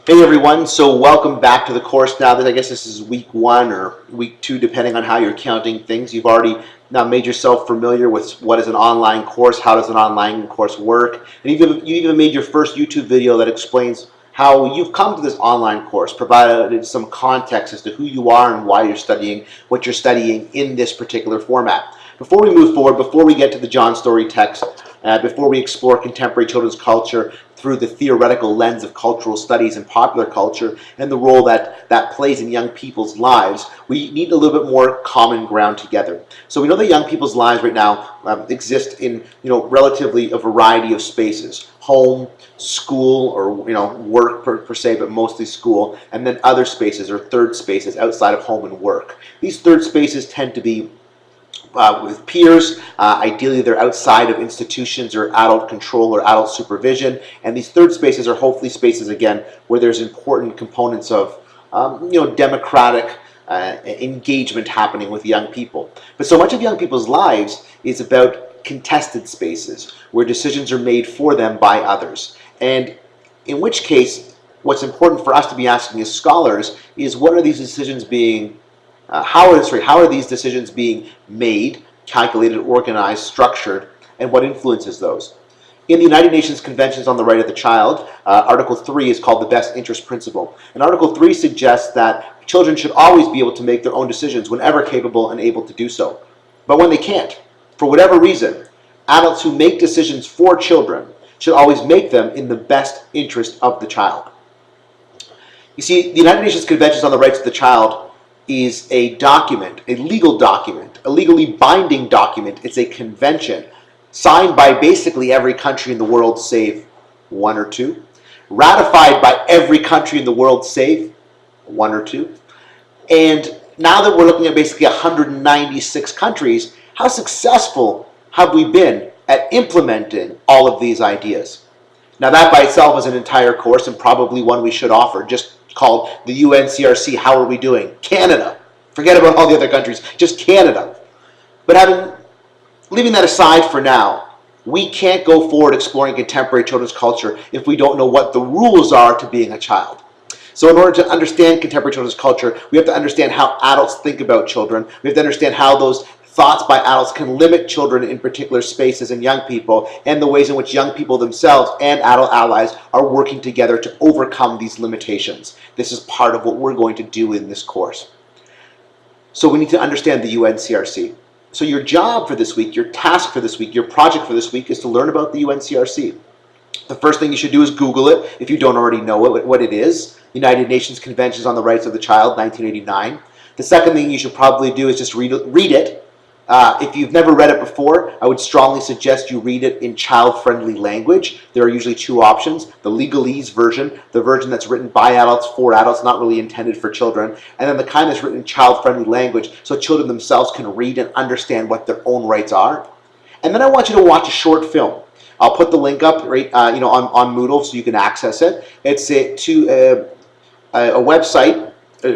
Hey everyone, so welcome back to the course. Now that I guess this is week 1 or week 2 depending on how you're counting things. You've already now made yourself familiar with what is an online course, how does an online course work, and you even made your first YouTube video that explains how you've come to this online course, provided some context as to who you are and why you're studying what you're studying in this particular format. Before we move forward, before we get to the John Story text, before we explore contemporary children's culture through the theoretical lens of cultural studies and popular culture and the role that plays in young people's lives, we need a little bit more common ground together. So we know that young people's lives right now exist in relatively a variety of spaces: home, school, or work per se, but mostly school, and then other spaces or third spaces outside of home and work. These third spaces tend to be with peers. Ideally they're outside of institutions or adult control or adult supervision, and these third spaces are hopefully spaces again where there's important components of democratic engagement happening with young people. But so much of young people's lives is about contested spaces where decisions are made for them by others, and in which case what's important for us to be asking as scholars is, what are these decisions being how are these decisions being made, calculated, organized, structured, and what influences those? In the United Nations Conventions on the Right of the Child, Article 3 is called the Best Interest Principle. And Article 3 suggests that children should always be able to make their own decisions whenever capable and able to do so. But when they can't, for whatever reason, adults who make decisions for children should always make them in the best interest of the child. You see, the United Nations Conventions on the Rights of the Child is a document, a legal document, a legally binding document. It's a convention signed by basically every country in the world save 1 or 2, ratified by every country in the world save 1 or 2, and now that we're looking at basically 196 countries, how successful have we been at implementing all of these ideas? Now that by itself is an entire course, and probably one we should offer, just called the UNCRC, How Are We Doing? Canada. Forget about all the other countries, just Canada. But leaving that aside for now, we can't go forward exploring contemporary children's culture if we don't know what the rules are to being a child. So in order to understand contemporary children's culture, we have to understand how adults think about children. We have to understand how those thoughts by adults can limit children in particular spaces and young people, and the ways in which young people themselves and adult allies are working together to overcome these limitations. This is part of what we're going to do in this course. So we need to understand the UNCRC. So your job for this week, your task for this week, your project for this week is to learn about the UNCRC. The first thing you should do is Google it if you don't already know what it is. United Nations Conventions on the Rights of the Child, 1989. The second thing you should probably do is just read it. If you've never read it before, I would strongly suggest you read it in child-friendly language. There are usually 2 options: the legalese version, the version that's written by adults for adults, not really intended for children, and then the kind that's written in child-friendly language so children themselves can read and understand what their own rights are. And then I want you to watch a short film. I'll put the link up right, on Moodle so you can access it. It's to a website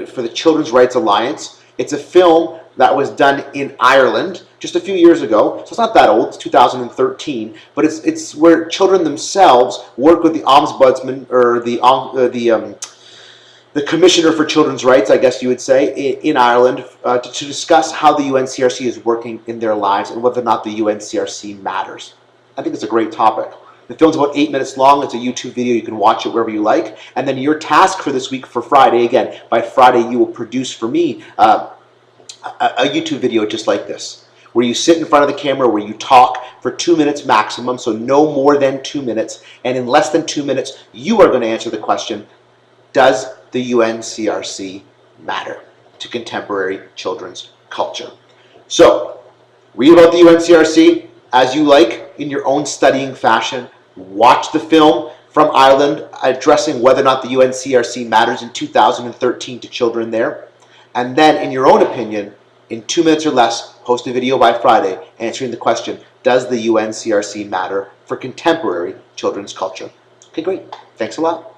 for the Children's Rights Alliance. It's a film that was done in Ireland just a few years ago, so it's not that old. It's 2013, but it's where children themselves work with the ombudsman, or the Commissioner for Children's Rights, I guess you would say, in Ireland, to discuss how the UNCRC is working in their lives and whether or not the UNCRC matters. I think it's a great topic. The film's about 8 minutes long. It's a YouTube video. You can watch it wherever you like. And then your task for this week, for Friday, again, by Friday you will produce for me a YouTube video just like this, where you sit in front of the camera, where you talk for 2 minutes maximum, so no more than 2 minutes, and in less than 2 minutes you are going to answer the question, does the UNCRC matter to contemporary children's culture? So read about the UNCRC as you like in your own studying fashion. Watch the film from Ireland addressing whether or not the UNCRC matters in 2013 to children there. And then, in your own opinion, in 2 minutes or less, post a video by Friday answering the question, does the UNCRC matter for contemporary children's culture? Okay, great. Thanks a lot.